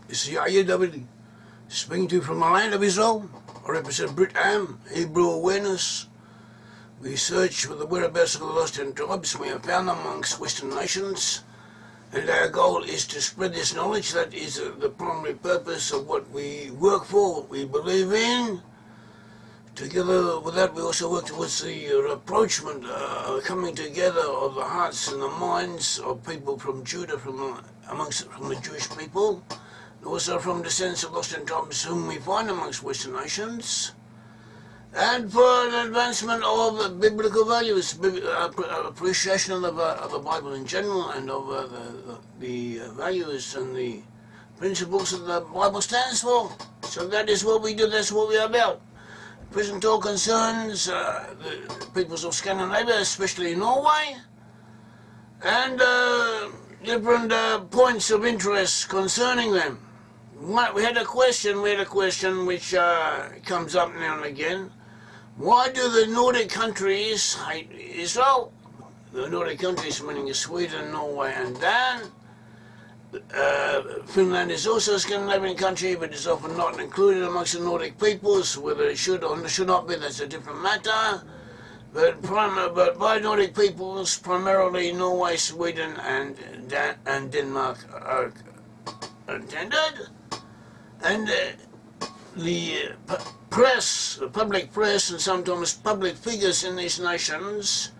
This is Yair Davidiy, speaking to you from the land of Israel. I represent Brit-Am, Hebrew awareness. We search for the whereabouts of the lost and tribes. We have found them amongst Western nations. And our goal is to spread this knowledge. That is the primary purpose of what we work for, what we believe in. Together with that, we also work towards the rapprochement, coming together of the hearts and the minds of people from Judah, from the Jewish people, and also from descendants of lost and tribes whom we find amongst Western nations, and for the advancement of biblical values, appreciation of the Bible in general, and of the values and the principles that the Bible stands for. So that is what we do, that's what we are about. Present talk concerns the peoples of Scandinavia, especially Norway, and different points of interest concerning them. We had a question which comes up now and again. Why do the Nordic countries hate Israel? The Nordic countries meaning Sweden, Norway and Dan. Finland is also a Scandinavian country, but is often not included amongst the Nordic peoples. Whether it should or should not be, that's a different matter. But by Nordic peoples, primarily Norway, Sweden and Denmark are intended. And the press, the public press, and sometimes public figures in these nations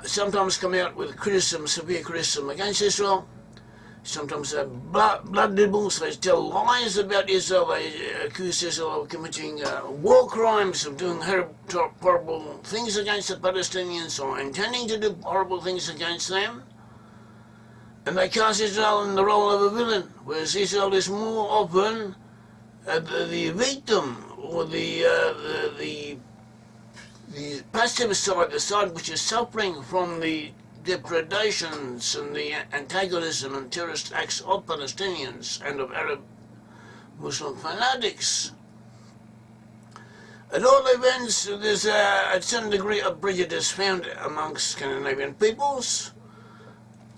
sometimes come out with criticism, severe criticism against Israel. Sometimes they're blood libels. They tell lies about Israel. They accuse Israel of committing war crimes, of doing horrible things against the Palestinians, or intending to do horrible things against them. And they cast Israel in the role of a villain, whereas Israel is more often the victim, or the passive side, the side which is suffering from the depredations and the antagonism and terrorist acts of Palestinians and of Arab Muslim fanatics. At all events, there's a certain degree of prejudice found amongst Scandinavian peoples,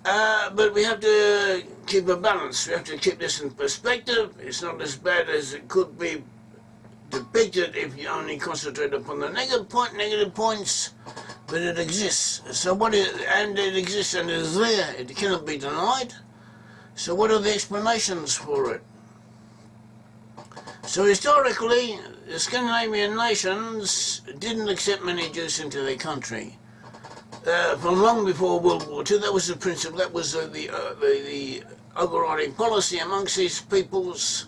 but we have to keep a balance. We have to keep this in perspective. It's not as bad as it could be depicted if you only concentrate upon the negative points, but it exists. So it exists and it is there. It cannot be denied. So what are the explanations for it? So historically, the Scandinavian nations didn't accept many Jews into their country. From long before World War II, that was the principle. That was the overriding policy amongst these peoples.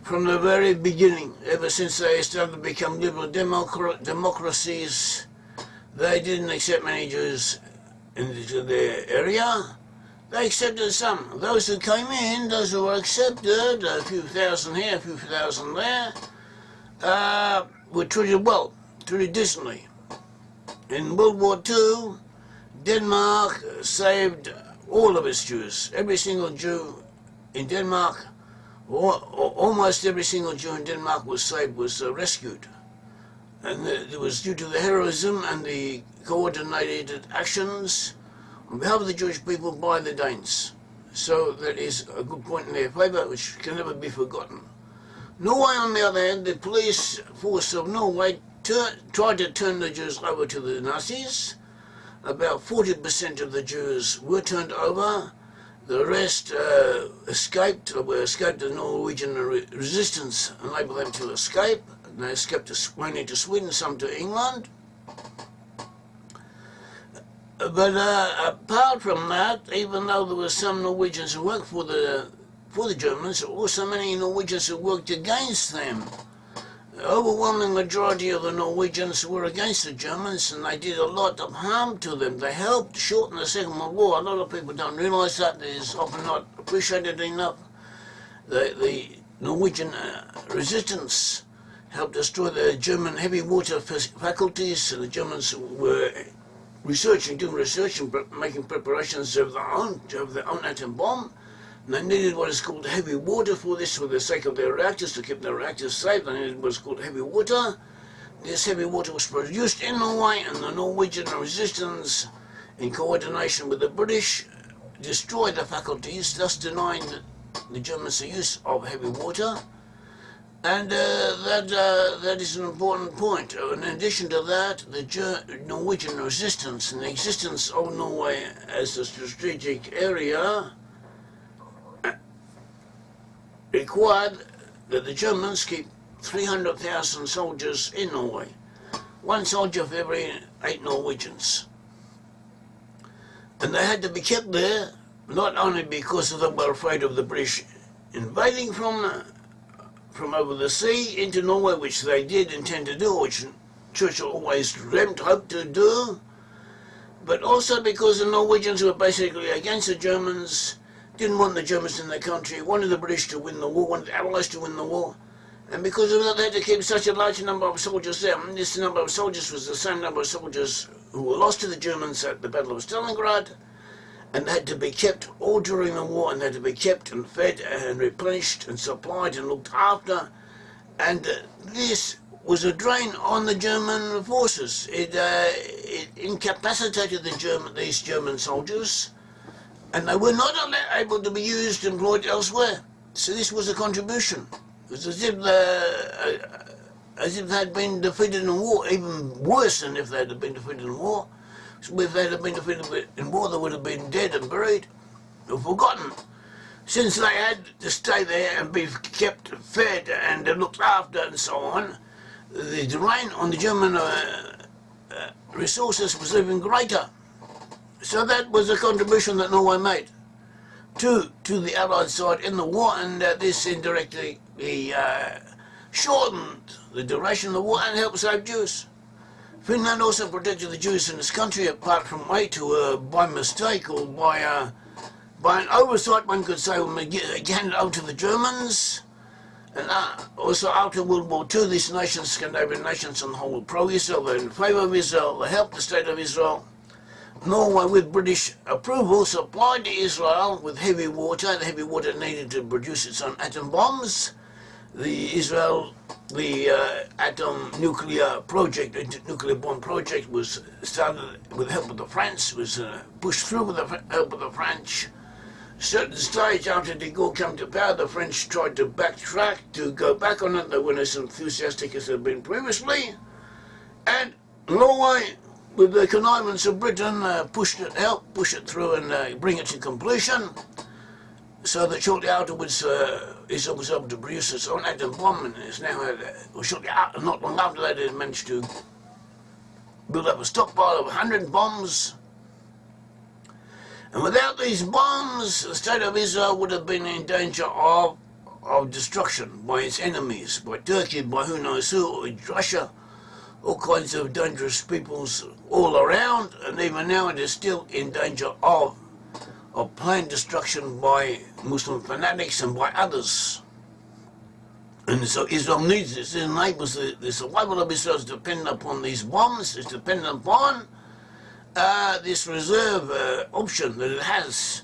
From the very beginning, ever since they started to become liberal democracies, they didn't accept many Jews into their area. They accepted some. Those who came in, those who were accepted, a few thousand here, a few thousand there, were treated well, treated decently. In World War II, Denmark saved all of its Jews. Every single Jew in Denmark, almost every single Jew in Denmark was saved, was rescued. And it was due to the heroism and the coordinated actions on behalf of the Jewish people by the Danes. So that is a good point in their favour, which can never be forgotten. Norway, on the other hand, the police force of Norway tried to turn the Jews over to the Nazis. About 40% of the Jews were turned over. The rest escaped the Norwegian resistance, enabled them to escape. And they escaped mainly to Sweden, some to England. But apart from that, even though there were some Norwegians who worked for the Germans, there were also many Norwegians who worked against them. The overwhelming majority of the Norwegians were against the Germans, and they did a lot of harm to them. They helped shorten the Second World War. A lot of people don't realise that. It is often not appreciated enough. The Norwegian resistance helped destroy the German heavy water faculties. The Germans were doing research and making preparations of their own atom bomb. And they needed what is called heavy water for this, for the sake of their reactors, to keep their reactors safe. They needed what is called heavy water. This heavy water was produced in Norway, and the Norwegian resistance, in coordination with the British, destroyed the faculties, thus denying the Germans the use of heavy water, and that is an important point. In addition to that, the Norwegian resistance and the existence of Norway as a strategic area required that the Germans keep 300,000 soldiers in Norway, one soldier for every 8 Norwegians. And they had to be kept there, not only because they were afraid of the British invading from over the sea into Norway, which they did intend to do, which Churchill always hoped to do, but also because the Norwegians were basically against the Germans, didn't want the Germans in their country, wanted the British to win the war, wanted the Allies to win the war, and because of that they had to keep such a large number of soldiers there. And this number of soldiers was the same number of soldiers who were lost to the Germans at the Battle of Stalingrad, and they had to be kept all during the war, and they had to be kept and fed and replenished and supplied and looked after. And this was a drain on the German forces. It incapacitated these German soldiers, and they were not able to be used and employed elsewhere. So this was a contribution. It was as if they had been defeated in war, even worse than if they had been defeated in war. So if they had been defeated in war, they would have been dead and buried or forgotten. Since they had to stay there and be kept fed and looked after and so on, the drain on the German resources was even greater. So that was a contribution that Norway made to the Allied side in the war, and this indirectly shortened the duration of the war and helped save Jews. Finland also protected the Jews in this country, apart from by mistake or by an oversight, one could say, when we handed over to the Germans. And also after World War II, these nations, Scandinavian nations on the whole, were pro-Israel, they're in favour of Israel, they helped the state of Israel. Norway, with British approval, supplied Israel with heavy water. The heavy water needed to produce its own atom bombs. The atom nuclear project, nuclear bomb project, was started with the help of the French, was pushed through with the help of the French. At a certain stage after de Gaulle came to power, the French tried to backtrack, to go back on it. They weren't as enthusiastic as they'd been previously. And Norway, with the connivance of Britain, helped push it through and bring it to completion, so that shortly afterwards Israel was able to produce its own atom bomb, and it's now not long after that, it managed to build up a stockpile of 100 bombs. And without these bombs, the state of Israel would have been in danger of destruction by its enemies, by Turkey, by who knows who, Russia, all kinds of dangerous peoples all around, and even now it is still in danger of planned destruction by Muslim fanatics and by others. And so Israel needs this. It enables the survival of Israel is dependent upon these bombs, it's dependent upon this reserve option that it has.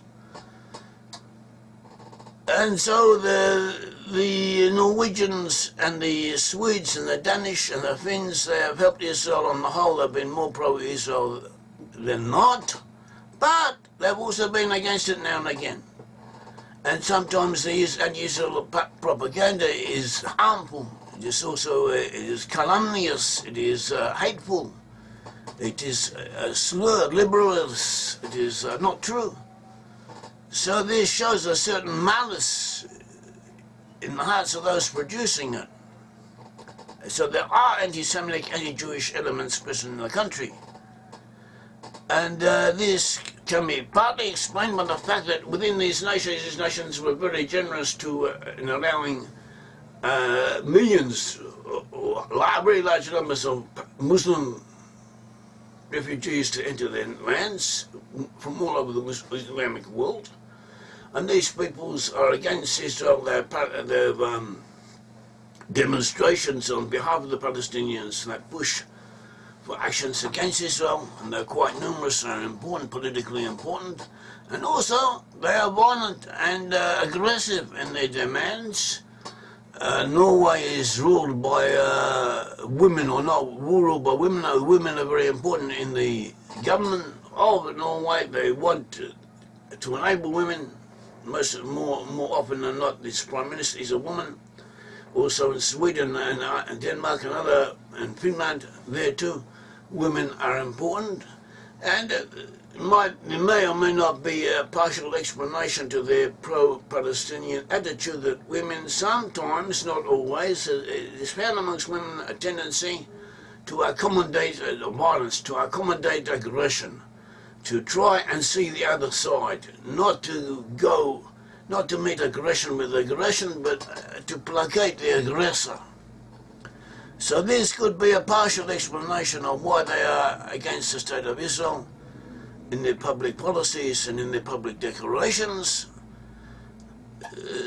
And so the Norwegians and the Swedes and the Danish and the Finns, they have helped Israel on the whole. They've been more pro-Israel than not, but they've also been against it now and again. And sometimes the anti-Israel propaganda is harmful. It is also it is calumnious. It is hateful. It is slurred, liberals. It is not true. So this shows a certain malice in the hearts of those producing it. So there are anti-Semitic, anti-Jewish elements present in the country. And this can be partly explained by the fact that within these nations were very generous in allowing millions, or very large numbers of Muslim refugees to enter their lands from all over the Islamic world. And these peoples are against Israel. They're demonstrations on behalf of the Palestinians that push for actions against Israel, and they're quite numerous and important, politically important. And also, they are violent and aggressive in their demands. Norway is ruled by women, or not ruled by women. No, women are very important in the government of Norway. They want to enable women more often than not, this Prime Minister is a woman. Also in Sweden and Denmark and Finland, there too, women are important. And there may or may not be a partial explanation to their pro-Palestinian attitude that women sometimes, not always, it is found amongst women a tendency to accommodate violence, to accommodate aggression, to try and see the other side, not to meet aggression with aggression, but to placate the aggressor. So this could be a partial explanation of why they are against the State of Israel in their public policies and in their public declarations.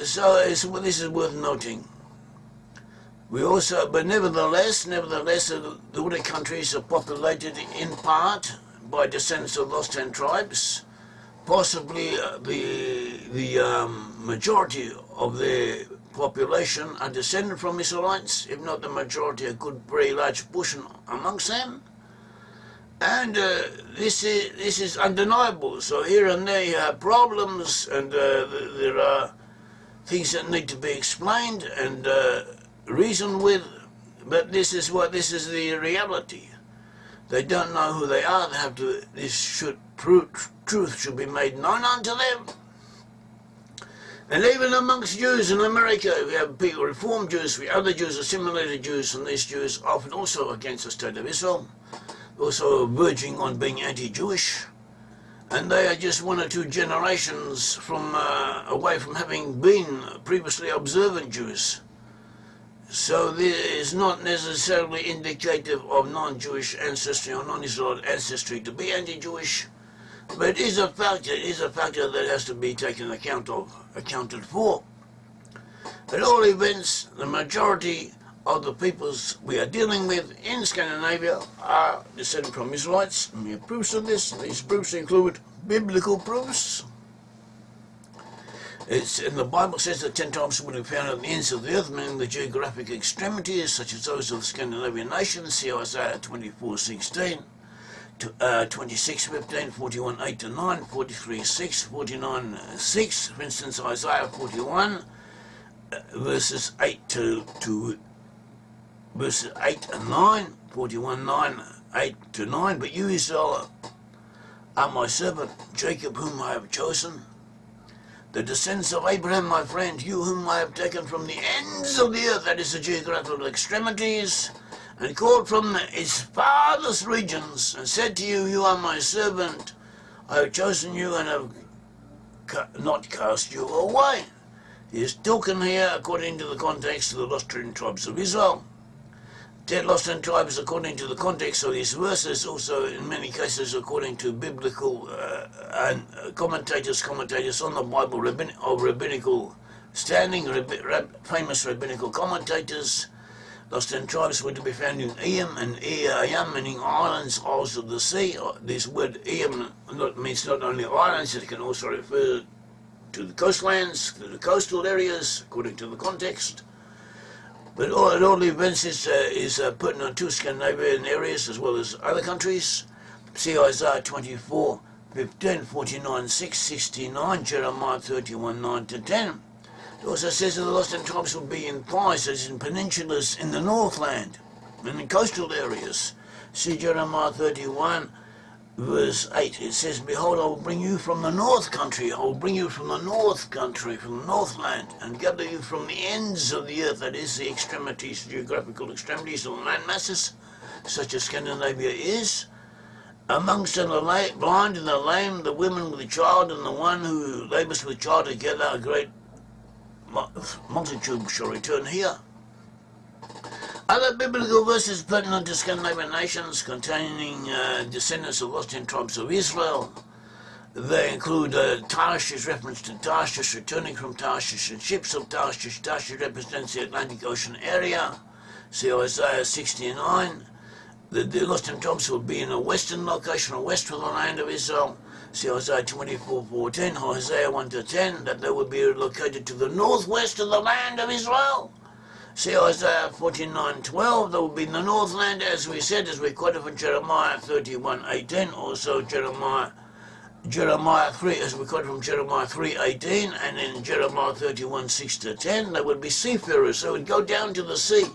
So this is worth noting. But nevertheless, the Nordic countries are populated in part by descendants of lost 10 tribes. Possibly the majority of their population are descended from Israelites, if not the majority, a good, very large portion amongst them. And this is undeniable. So here and there you have problems, and there are things that need to be explained and reasoned with. But this is the reality. They don't know who they are. Truth should be made known unto them. And even amongst Jews in America, we have people, Reformed Jews, we other Jews, assimilated Jews, and these Jews often also against the State of Israel, also verging on being anti-Jewish. And they are just 1 or 2 generations away from having been previously observant Jews. So this is not necessarily indicative of non-Jewish ancestry or non-Israelite ancestry to be anti-Jewish, but it is a factor. It is a factor that has to be taken accounted for. At all events, the majority of the peoples we are dealing with in Scandinavia are descended from Israelites. And we have proofs of this. These proofs include biblical proofs. And the Bible says that 10 tribes will be found at the ends of the earth, meaning the geographic extremities, such as those of the Scandinavian nations. See Isaiah 24:16, 26:15, 41:8-9, 43:6, 49:6. For instance, Isaiah 41, verses 8 verses 8 and 9, 41:9, 8-9. But you, Israel, are my servant, Jacob, whom I have chosen. The descendants of Abraham, my friend, you whom I have taken from the ends of the earth, that is the geographical extremities, and called from its farthest regions, and said to you, you are my servant. I have chosen you and have not cast you away. He is talking here according to the context of the lost 10 tribes of Israel. 10 lost 10 tribes according to the context of these verses, also in many cases according to biblical and commentators on the Bible of rabbinical standing, famous rabbinical commentators. Lost 10 tribes were to be found in Eam and Eam, meaning islands, isles of the sea. This word Eam means not only islands, it can also refer to the coastlands, to the coastal areas, according to the context. But at all events, is pertinent to Scandinavian areas as well as other countries. See Isaiah 24:15, 49:6, 69, Jeremiah 31:9-10. It also says that the lost 10 tribes will be in pies, as in peninsulas in the Northland and in coastal areas. See Jeremiah 31, verse 8. It says, behold, I will bring you from the north country. I will bring you from the north country, from the Northland, and gather you from the ends of the earth, that is the extremities, geographical extremities of the land masses, such as Scandinavia is. Amongst them the blind and the lame, the women with the child, and the one who labors with child together, a great multitude shall return here. Other biblical verses pertinent to Scandinavian nations containing descendants of lost 10 tribes of Israel. They include Tarshish, reference to Tarshish, returning from Tarshish, and ships of Tarshish. Tarshish represents the Atlantic Ocean area. See Isaiah 69. The lost 10 tribes will be in a western location, or west from the land of Israel. See Isaiah 24:14, Hosea 1-10, that they will be located to the northwest of the land of Israel. See Isaiah 49:12, they will be in the northland, as we said, as we quoted from Jeremiah 31:18, also Jeremiah Jeremiah 3, as we quote from Jeremiah 3:18, and in Jeremiah 31:6-10, they would be seafarers. They would go down to the sea.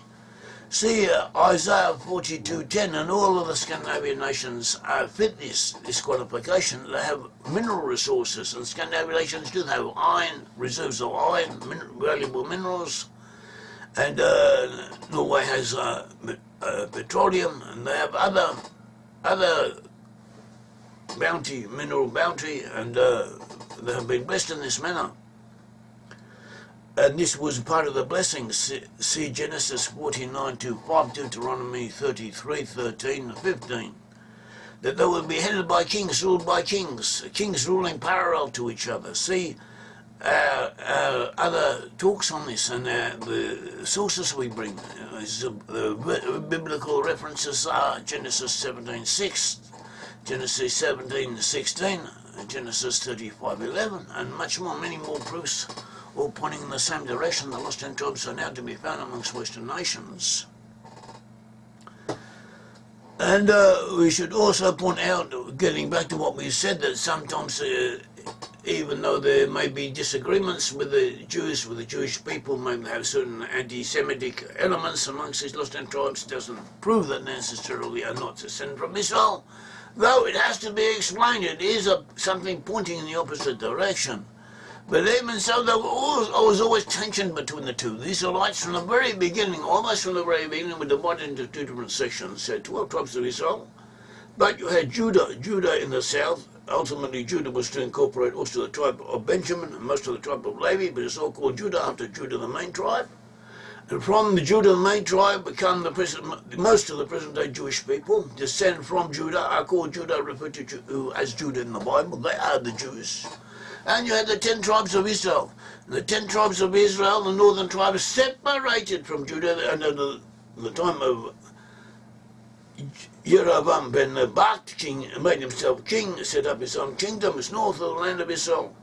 See, Isaiah 42:10, and all of the Scandinavian nations fit this qualification. They have mineral resources, and Scandinavian nations do. They have iron, reserves of iron, valuable minerals, and Norway has petroleum, and they have other mineral bounty, and they have been blessed in this manner. And this was part of the blessings. See Genesis 49:5, Deuteronomy 33:13-15. That they would be headed by kings, ruled by kings ruling parallel to each other. See other talks on this, and the sources we bring. The biblical references are Genesis 17:6, Genesis 17:16, Genesis 35:11, and much more, many more proofs, all pointing in the same direction. The lost 10 tribes are now to be found amongst Western nations. And we should also point out, getting back to what we said, that sometimes, even though there may be disagreements with the Jews, with the Jewish people, may have certain anti-Semitic elements amongst these lost 10 tribes, doesn't prove that necessarily are not descended from Israel, though it has to be explained. It is something pointing in the opposite direction. But even so, there was always tension between the two. The Israelites, from the very beginning, almost from the very beginning, were divided into two different sections. So 12 tribes of Israel, but you had Judah in the south. Ultimately, Judah was to incorporate also the tribe of Benjamin and most of the tribe of Levi, but it's all called Judah after Judah, the main tribe. And from the Judah, the main tribe, most of the present-day Jewish people descend from Judah, are called Judah, referred to as Judah in the Bible. They are the Jews. And you had the 10 tribes of Israel. And the 10 tribes of Israel, the northern tribes, separated from Judah under the time of Yerovam ben Nebat, king, made himself king, set up his own kingdom, is north of the land of Israel.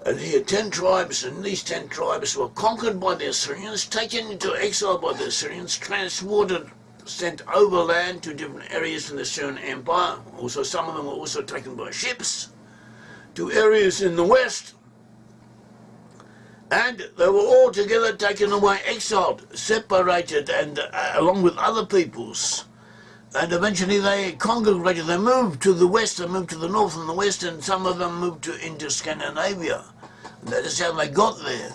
And he had 10 tribes, and these 10 tribes were conquered by the Assyrians, taken into exile by the Assyrians, transported, sent overland to different areas in the Assyrian Empire. Also, some of them were also taken by ships to areas in the west, and they were all together taken away, exiled, separated, and along with other peoples. And eventually they congregated. They moved to the west, they moved to the north and the west, and some of them moved into Scandinavia. And that is how they got there.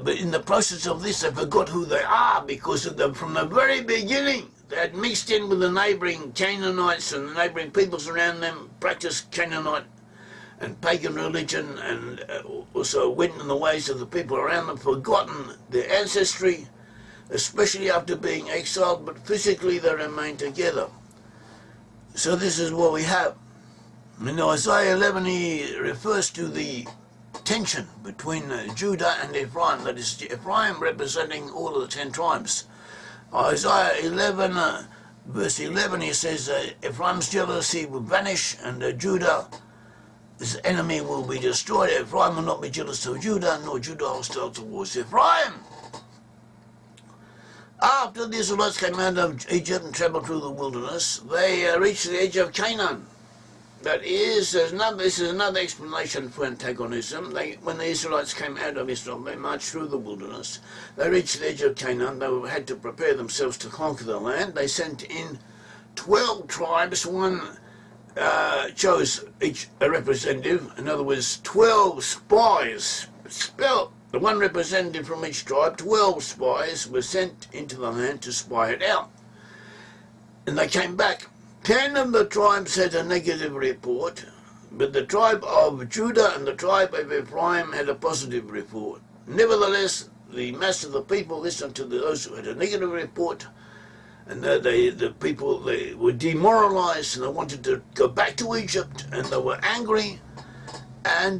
But in the process of this, they forgot who they are, because from the very beginning, they had mixed in with the neighbouring Canaanites, and the neighbouring peoples around them practiced Canaanite and pagan religion, and also went in the ways of the people around them, forgotten their ancestry, especially after being exiled, but physically they remained together. So this is what we have. In Isaiah 11, he refers to the tension between Judah and Ephraim, that is Ephraim representing all of the 10 tribes. Isaiah 11, verse 11, he says, Ephraim's jealousy will vanish, and Judah, his enemy, will be destroyed. Ephraim will not be jealous of Judah, nor Judah hostile towards Ephraim. After the Israelites came out of Egypt and travelled through the wilderness, they reached the edge of Canaan. That is, this is another explanation for antagonism. When the Israelites came out of Israel, they marched through the wilderness. They reached the edge of Canaan. They had to prepare themselves to conquer the land. They sent in 12 tribes. One chose each a representative. In other words, 12 spies. The one representative from each tribe, 12 spies were sent into the land to spy it out. And they came back. 10 of the tribes had a negative report, but the tribe of Judah and the tribe of Ephraim had a positive report. Nevertheless, the mass of the people listened to those who had a negative report, and the people were demoralized, and they wanted to go back to Egypt, and they were angry. And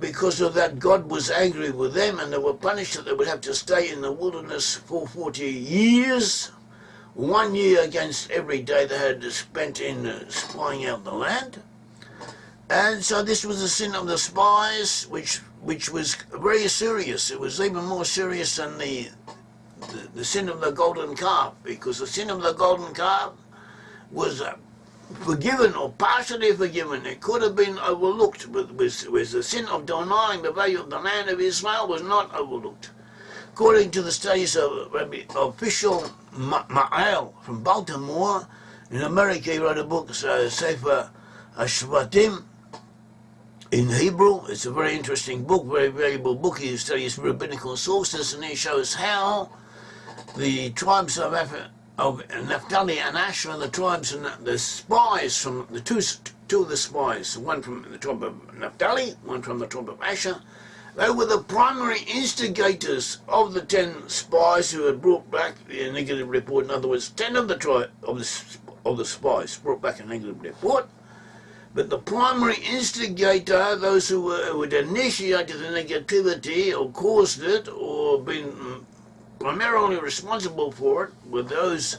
because of that, God was angry with them, and they were punished that they would have to stay in the wilderness for 40 years. 1 year against every day they had spent in spying out the land. And so this was the sin of the spies, which was very serious. It was even more serious than the sin of the golden calf, because the sin of the golden calf was forgiven or partially forgiven. It could have been overlooked, with the sin of denying the value of the land of Israel was not overlooked. According to the studies of Rabbi official Ma'al from Baltimore, in America, he wrote a book, Sefer Hashvatim, in Hebrew. It's a very interesting book, very valuable book. He studies rabbinical sources, and he shows how the tribes of Naphtali and Asher, the tribes and the spies from the two of the spies, one from the tribe of Naphtali, one from the tribe of Asher, they were the primary instigators of the 10 spies who had brought back a negative report. In other words, 10 of the tribe of the spies brought back a negative report. But the primary instigator, those who had initiated the negativity or caused it or been primarily responsible for it, were those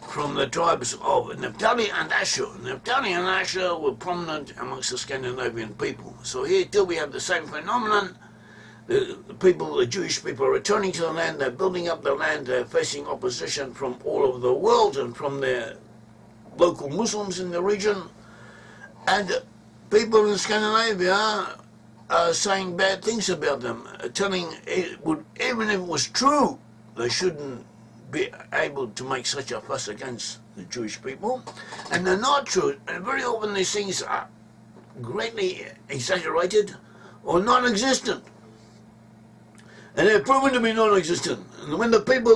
from the tribes of Naphtali and Asher. Naphtali and Asher were prominent amongst the Scandinavian people. So here too we have the same phenomenon. The Jewish people are returning to the land, they're building up the land, they're facing opposition from all over the world and from their local Muslims in the region. And people in Scandinavia are saying bad things about them, telling even if it was true, they shouldn't be able to make such a fuss against the Jewish people. And they're not true. And very often these things are greatly exaggerated or non-existent. And they're proven to be non-existent. And when the people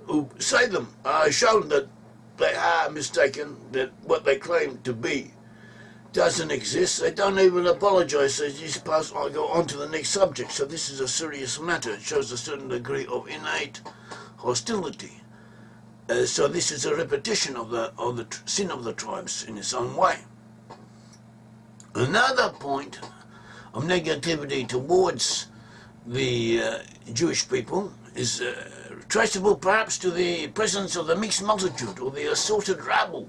who say them are shown that they are mistaken, that what they claim to be doesn't exist, they don't even apologize. They just go on to the next subject. So this is a serious matter. It shows a certain degree of innate hostility. So this is a repetition of the sin of the tribes in its own way. Another point of negativity towards the Jewish people is traceable perhaps to the presence of the mixed multitude or the assorted rabble.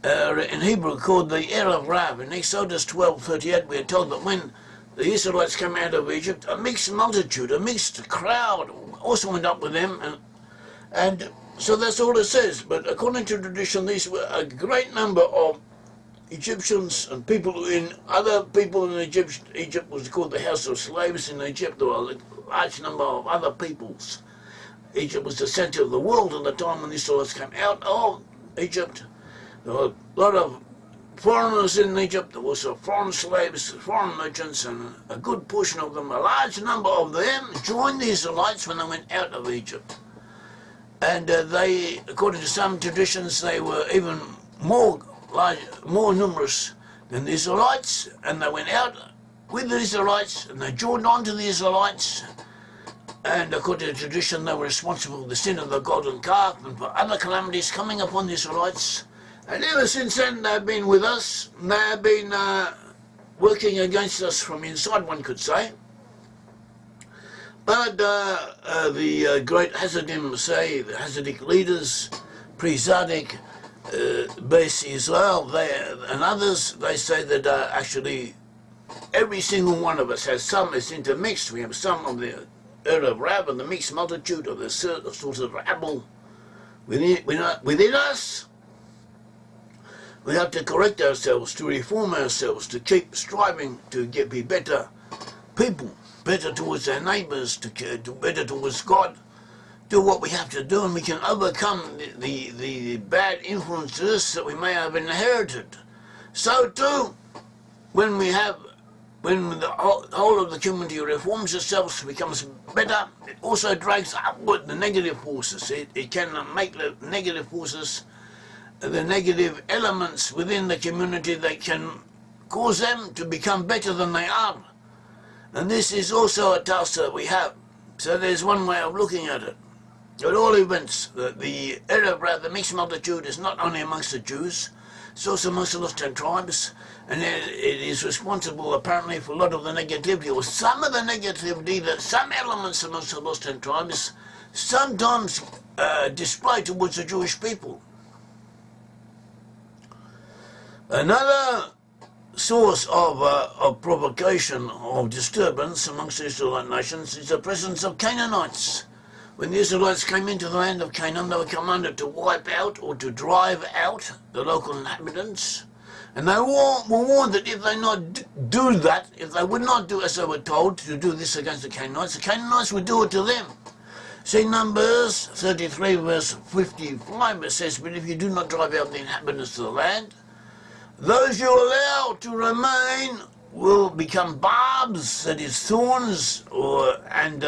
In Hebrew called the Erev Rav. In Exodus 12:38 we are told that when the Israelites came out of Egypt, a mixed multitude, a mixed crowd also went up with them, and so that's all it says. But according to tradition, these were a great number of Egyptians and other people in Egypt. Egypt was called the house of slaves. In Egypt there were a large number of other peoples. Egypt was the center of the world at the time when the Israelites came out of Egypt. There were a lot of foreigners in Egypt. There were also foreign slaves, foreign merchants, and a good portion of them, a large number of them, joined the Israelites when they went out of Egypt. And they, according to some traditions, they were even more numerous than the Israelites, and they went out with the Israelites, and they joined on to the Israelites. And according to tradition, they were responsible for the sin of the golden calf and for other calamities coming upon the Israelites. And ever since then, they've been with us. They've been working against us from inside, one could say. But the great Hasidim say, the Hasidic leaders, pre-Zadik, Beis Israel, and others, they say that actually every single one of us has some is intermixed. We have some of the Erev Rav and the mixed multitude of the sort of rabble within us. We have to correct ourselves, to reform ourselves, to keep striving to be better people, better towards our neighbours, to better towards God. Do what we have to do, and we can overcome the bad influences that we may have inherited. So too, when the whole of the community reforms itself, becomes better, it also drags upward the negative forces. It can make the negative forces, the negative elements within the community, that can cause them to become better than they are. And this is also a task that we have. So there's one way of looking at it. At all events, the Erev Rav, the mixed multitude, is not only amongst the Jews, it's also amongst the lost 10 tribes, and it is responsible apparently for a lot of the negativity, or some of the negativity that some elements amongst the lost 10 tribes sometimes display towards the Jewish people. Another source of provocation, of disturbance amongst the Israelite nations, is the presence of Canaanites, When the Israelites came into the land of Canaan, they were commanded to wipe out or to drive out the local inhabitants. And they were warned that if they not do that, if they would not do as they were told to do this against the Canaanites would do it to them. See Numbers 33 verse 55, it says, but if you do not drive out the inhabitants of the land, those you allow to remain will become barbs, that is thorns, and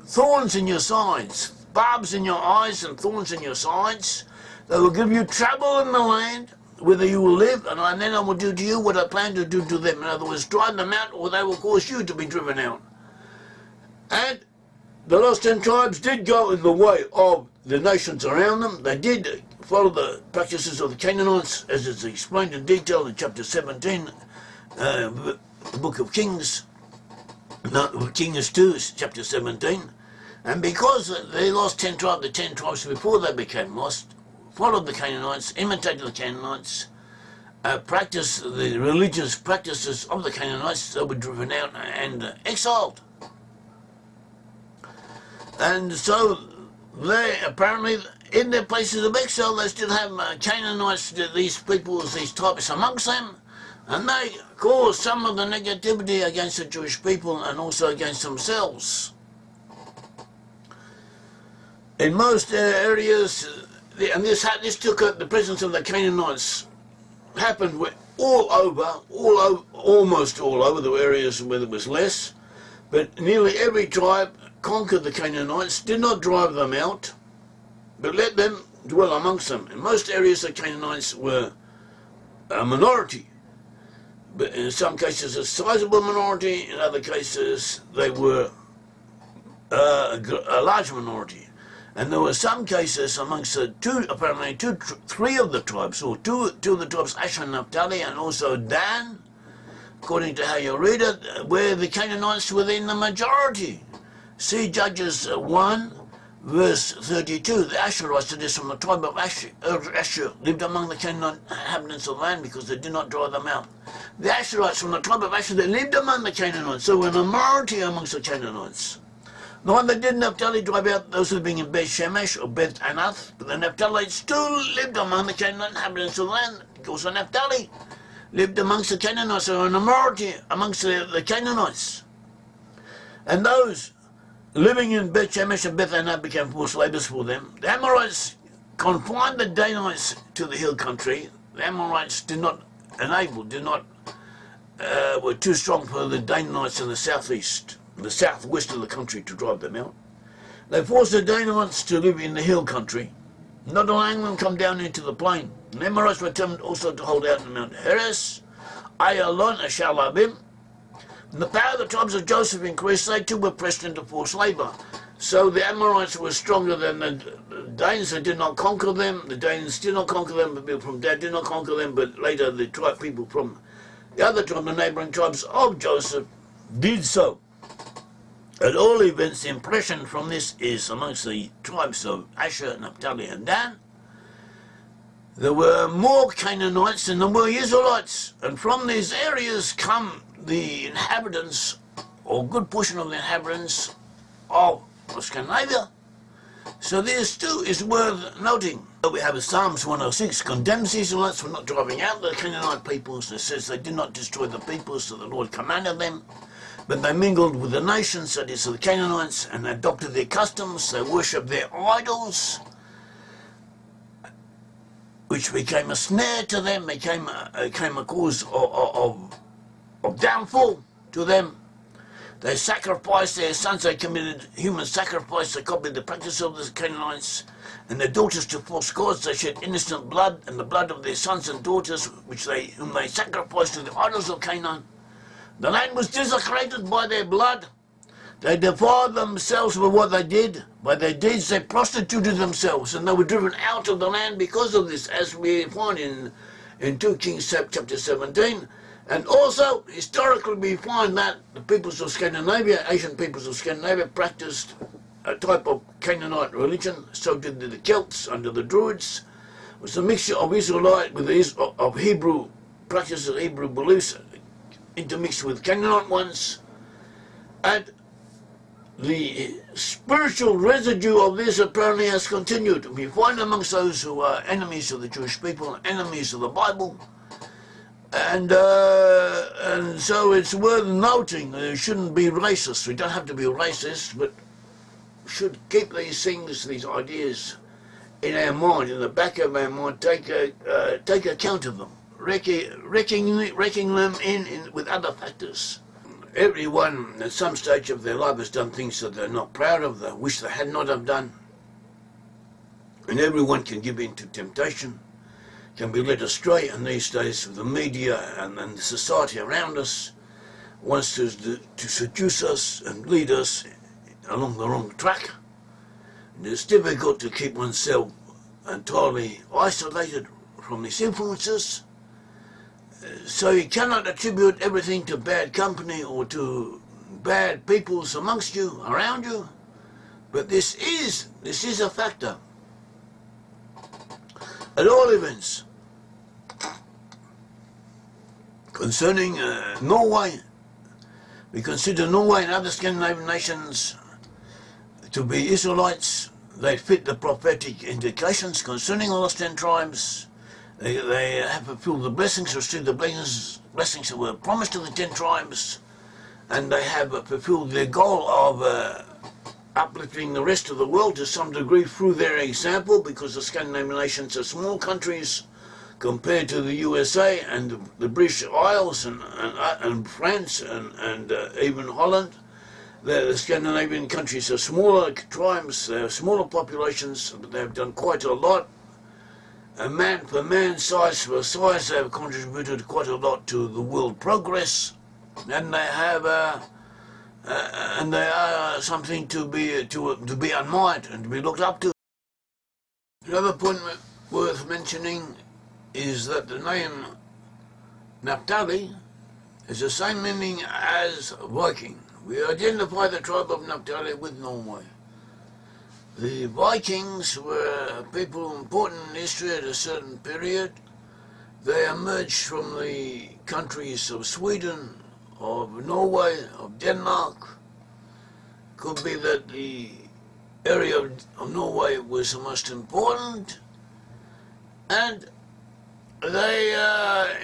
thorns in your sides, barbs in your eyes and thorns in your sides. They will give you trouble in the land, whether you will live, and then I will do to you what I plan to do to them. In other words, drive them out, or they will cause you to be driven out. And the lost 10 tribes did go in the way of the nations around them. They did follow the practices of the Canaanites, as is explained in detail in chapter 17, the book of Kings, Kings 2, chapter 17. And because they lost 10 tribes, the 10 tribes before they became lost, followed the Canaanites, imitated the Canaanites, practiced the religious practices of the Canaanites, they were driven out and exiled. And so they apparently, in their places of exile, they still have Canaanites, these peoples, these types amongst them, and they cause some of the negativity against the Jewish people and also against themselves. In most areas, and this took the presence of the Canaanites happened almost all over the areas where there was less, but nearly every tribe conquered the Canaanites, did not drive them out, but let them dwell amongst them. In most areas, the Canaanites were a minority, but in some cases a sizable minority, in other cases they were a large minority. And there were some cases amongst three of the tribes, or two of the tribes, Asher and Naphtali, and also Dan, according to how you read it, where the Canaanites were in the majority. See Judges 1, verse 32. The Asherites, that is from the tribe of Asher, lived among the Canaanite inhabitants of the land because they did not drive them out. The Asherites from the tribe of Asher, they lived among the Canaanites, so were a minority amongst the Canaanites. Neither did Naphtali drive out those living in Beth-Shemesh or Beth-Anath, but the Naphtalites still lived among the Canaanite inhabitants of the land, because the Naphtali lived amongst the Canaanites, so were a minority amongst the Canaanites. And those living in Beth-Shemesh and Beth-Anath became forced labourers for them. The Amorites confined the Danites to the hill country. The Amorites were too strong for the Danites in the southwest of the country to drive them out. They forced the Danites to live in the hill country, not allowing them to come down into the plain. The Amorites were determined also to hold out in Mount Heres, Ayalon, and Shalabim. And the power of the tribes of Joseph increased. They too were pressed into forced labour. So the Amorites were stronger than the Danes. They did not conquer them. The Danes did not conquer them. The people from Dan did not conquer them. But later the people from the other tribe, the neighbouring tribes of Joseph, did so. At all events, the impression from this is amongst the tribes of Asher, Naphtali, and Dan, there were more Canaanites than there were Israelites. And from these areas come the inhabitants, or a good portion of the inhabitants of Scandinavia. So this too is worth noting. We have Psalms 106 condemns the Israelites for not driving out the Canaanite peoples. It says they did not destroy the peoples that the Lord commanded them, but they mingled with the nations, that is the Canaanites, and adopted their customs. They worshipped their idols, which became a snare to them, became a cause of downfall to them. They sacrificed their sons. They committed human sacrifice. They copied the practice of the Canaanites, and their daughters to false gods. They shed innocent blood, and the blood of their sons and daughters, whom they sacrificed to the idols of Canaan. The land was desecrated by their blood. They defiled themselves with what they did. By their deeds they prostituted themselves, and they were driven out of the land because of this, as we find in 2 Kings chapter 17. And also, historically, we find that the peoples of Scandinavia, Asian peoples of Scandinavia, practiced a type of Canaanite religion. So did the Celts under the Druids. It was a mixture of Israelite of Hebrew practices, Hebrew beliefs, intermixed with Canaanite ones. And the spiritual residue of this apparently has continued. We find amongst those who are enemies of the Jewish people, enemies of the Bible, and so it's worth noting that it shouldn't be racist. We don't have to be racist, but should keep these things, these ideas, in our mind, in the back of our mind. Take account of them, reckoning them in with other factors. Everyone at some stage of their life has done things that they're not proud of, they wish they had not have done. And everyone can give in to temptation, can be led astray, and these days the media and the society around us wants to seduce us and lead us along the wrong track. And it's difficult to keep oneself entirely isolated from these influences. So you cannot attribute everything to bad company or to bad peoples amongst you, around you, but this is a factor. At all events, concerning Norway, we consider Norway and other Scandinavian nations to be Israelites. They fit the prophetic indications concerning the lost 10 tribes. They have fulfilled the blessings, received the blessings that were promised to the 10 tribes, and they have fulfilled their goal of uplifting the rest of the world to some degree through their example, because the Scandinavian nations are small countries compared to the USA and the British Isles and France and even Holland. The Scandinavian countries are smaller tribes, they have smaller populations, but they have done quite a lot. Man for man, size for size, they have contributed quite a lot to the world progress, and they have and they are something to be admired and to be looked up to. Another point worth mentioning is that the name Naphtali is the same meaning as Viking. We identify the tribe of Naphtali with Norway. The Vikings were people important in history at a certain period. They emerged from the countries of Sweden, of Norway, of Denmark. Could be that the area of Norway was the most important, and they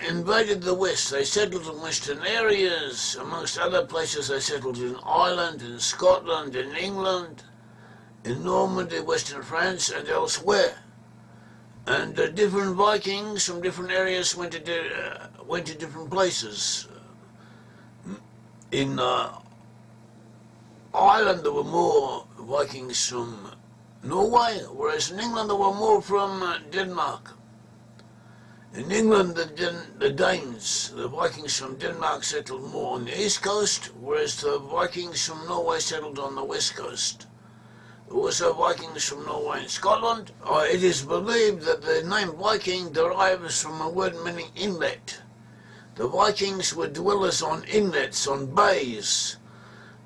invaded the West. They settled in Western areas. Amongst other places, they settled in Ireland, in Scotland, in England, in Normandy, Western France, and elsewhere. And different Vikings from different areas went to different places. In Ireland, there were more Vikings from Norway, whereas in England there were more from Denmark. In England, the Danes, the Vikings from Denmark, settled more on the east coast, whereas the Vikings from Norway settled on the west coast. There were also Vikings from Norway and Scotland. It is believed that the name Viking derives from a word meaning inlet. The Vikings were dwellers on inlets, on bays.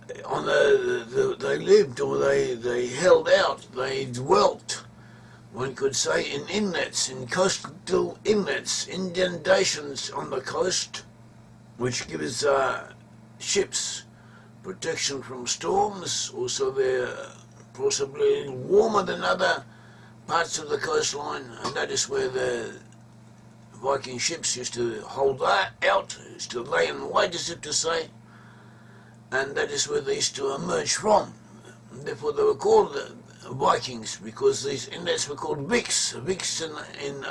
They lived, or they held out, they dwelt, one could say, in inlets, in coastal inlets, indentations on the coast, which gives ships protection from storms. Also, they're possibly warmer than other parts of the coastline, and that is where the Viking ships used to hold out, used to lay in wait, as if to say, and that is where they used to emerge from. And therefore they were called Vikings, because these inlets were called viks. Viks,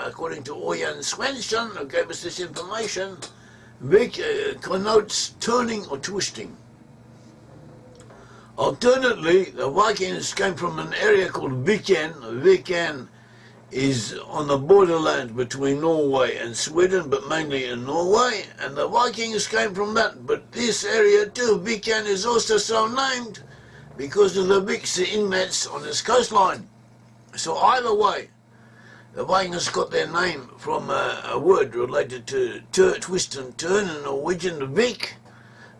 according to Ørjan Svensson, who gave us this information, vik connotes turning or twisting. Alternately, the Vikings came from an area called Viken. Viken is on the borderland between Norway and Sweden, but mainly in Norway, and the Vikings came from that. But this area too, Viken, is also so named because of the viks, the inlets on its coastline. So either way, the Vikings got their name from a word related to twist and turn in Norwegian, vik.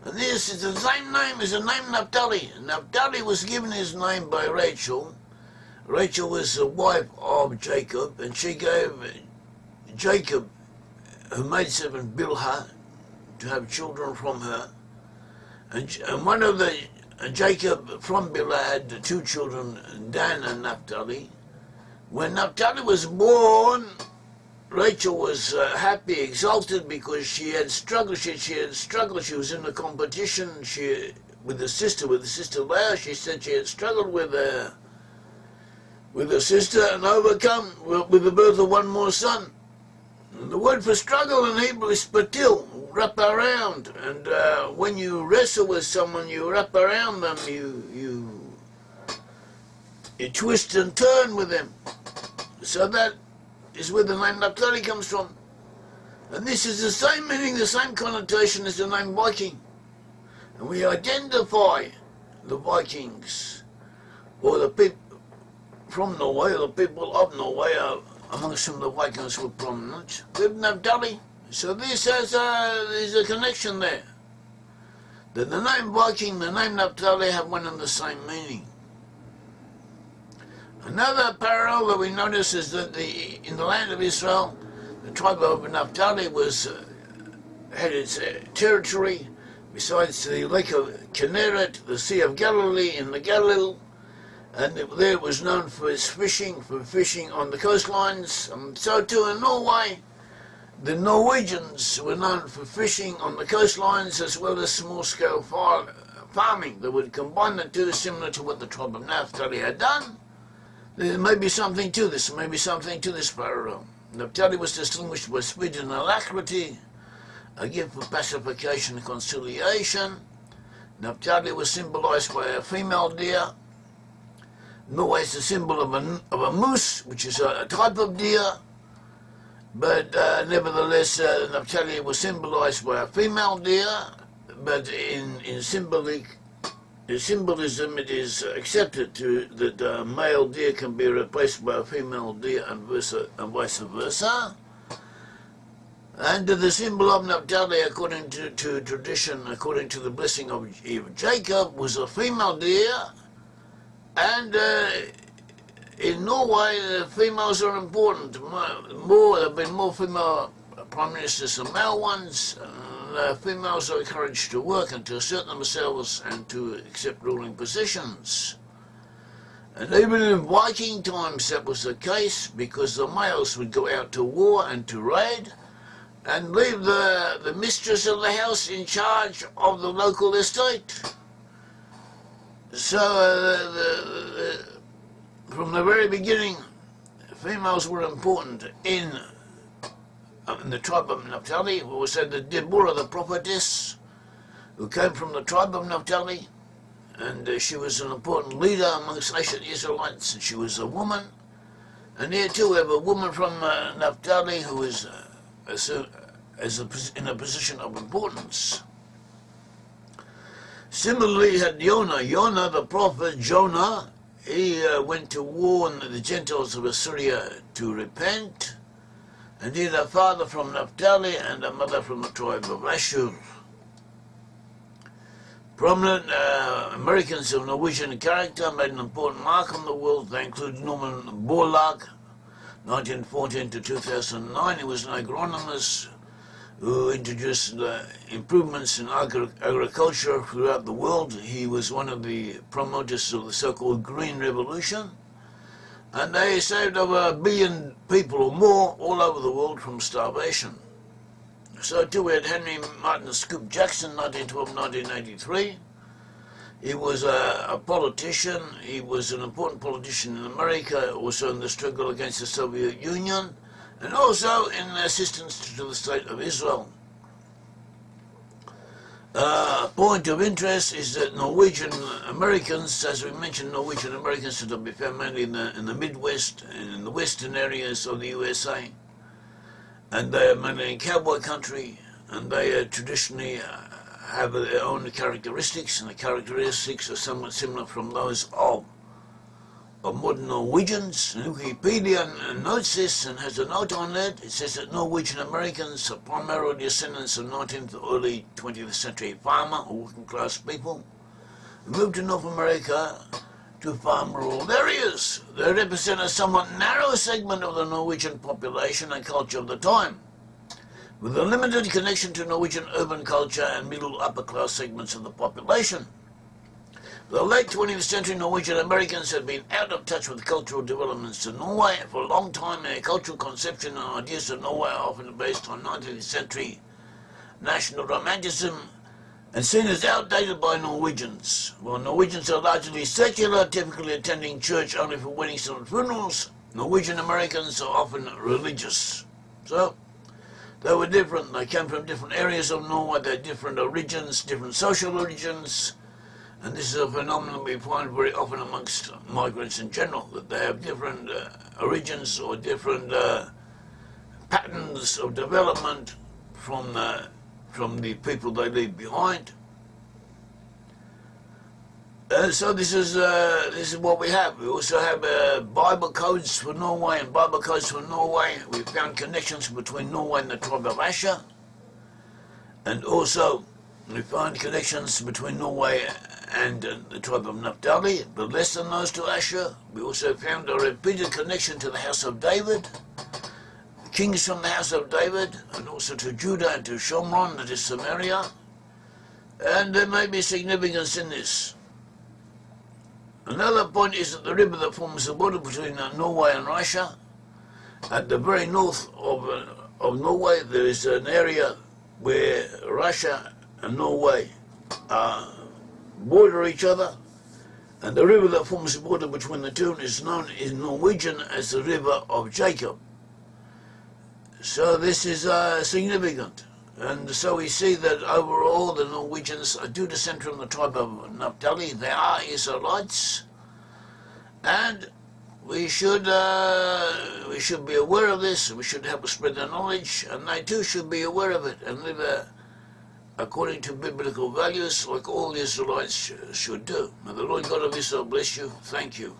And this is the same name as the name Naphtali. Naphtali was given his name by Rachel. Rachel was the wife of Jacob, and she gave Jacob her maidservant Bilhah to have children from her. And one of the Jacob from Bilhah had two children, Dan and Naphtali. When Naphtali was born, Rachel was happy, exalted, because she had struggled. She had struggled. She was in a competition. With the sister Leah. She said she had struggled with her sister and overcome with the birth of one more son. And the word for struggle in Hebrew is patil, wrap around. And when you wrestle with someone, you wrap around them. You twist and turn with them. So that is where the name Naphtali comes from. And this is the same meaning, the same connotation as the name Viking. And we identify the Vikings, or the people from Norway, or the people of Norway, amongst whom the Vikings were prominent, with Naphtali. So this has there's a connection there. That the name Viking, the name Naphtali have one and the same meaning. Another parallel that we notice is that in the land of Israel, the tribe of Naphtali had its territory besides the lake of Canaan, the Sea of Galilee in the Galilee, and there it was known for its fishing on the coastlines. So too in Norway, the Norwegians were known for fishing on the coastlines as well as small-scale farming. They would combine the two, similar to what the tribe of Naphtali had done. There may be something to this, parallel. Naphtali was distinguished by speed and alacrity, a gift for pacification and conciliation. Naphtali was symbolized by a female deer. Norway is a symbol of a moose, which is a type of deer, but nevertheless Naphtali was symbolized by a female deer, but in symbolism it is accepted that a male deer can be replaced by a female deer and vice versa. And the symbol of Naphtali, according to tradition, according to the blessing of Jacob, was a female deer. And in Norway, the females are important. There have been more female prime ministers than male ones. Females are encouraged to work and to assert themselves and to accept ruling positions. And even in Viking times that was the case, because the males would go out to war and to raid, and leave the mistress of the house in charge of the local estate. So from the very beginning, females were important in the tribe of Naphtali. We said that Deborah, the prophetess, who came from the tribe of Naphtali, and she was an important leader amongst ancient Israelites, and she was a woman. And here too we have a woman from Naphtali who is in a position of importance. Similarly, you had Jonah the prophet. Jonah, he went to warn the Gentiles of Assyria to repent, and he had a father from Naphtali and a mother from the tribe of Asher. Prominent Americans of Norwegian character made an important mark on the world. They include Norman Borlaug, 1914 to 2009. He was an agronomist who introduced improvements in agriculture throughout the world. He was one of the promoters of the so-called Green Revolution, and they saved over 1 billion people or more all over the world from starvation. So too we had Henry Martin Scoop Jackson, 1912-1983. He was a politician. He was an important politician in America, also in the struggle against the Soviet Union, and also in assistance to the State of Israel. Point of interest is that Norwegian Americans, as we mentioned, Norwegian Americans tend to be found mainly in the Midwest and in the western areas of the USA, and they are mainly in cowboy country, and they traditionally have their own characteristics, and the characteristics are somewhat similar from those of modern Norwegians. Wikipedia notes this and has a note on it. It says that Norwegian Americans are primarily descendants of 19th or early 20th century farmer or working class people who moved to North America to farm rural areas. They represent a somewhat narrow segment of the Norwegian population and culture of the time, with a limited connection to Norwegian urban culture and middle upper class segments of the population. The late 20th century Norwegian Americans had been out of touch with cultural developments in Norway. For a long time, their cultural conception and ideas of Norway are often based on 19th century national romanticism and seen as outdated by Norwegians. While Norwegians are largely secular, typically attending church only for weddings and funerals, Norwegian Americans are often religious. So, they were different. They came from different areas of Norway. They had different origins, different social origins. And this is a phenomenon we find very often amongst migrants in general, that they have different origins or different patterns of development from the people they leave behind. So this is what we have. We also have Bible codes for Norway and Bible codes for Norway. We found connections between Norway and the tribe of Asher, and also we find connections between Norway and the tribe of Naphtali, but less than those to Asher. We also found a repeated connection to the house of David, kings from the house of David, and also to Judah and to Shomron, that is Samaria. And there may be significance in this. Another point is that the river that forms the border between Norway and Russia, at the very north of Norway, there is an area where Russia and Norway border each other, and the river that forms the border between the two is known in Norwegian as the River of Jacob. So this is significant, and so we see that overall the Norwegians do descend from the tribe of Naphtali. They are Israelites, and we should be aware of this. We should help spread their knowledge, and they too should be aware of it and live according to biblical values, like all the Israelites should do. May the Lord God of Israel bless you. Thank you.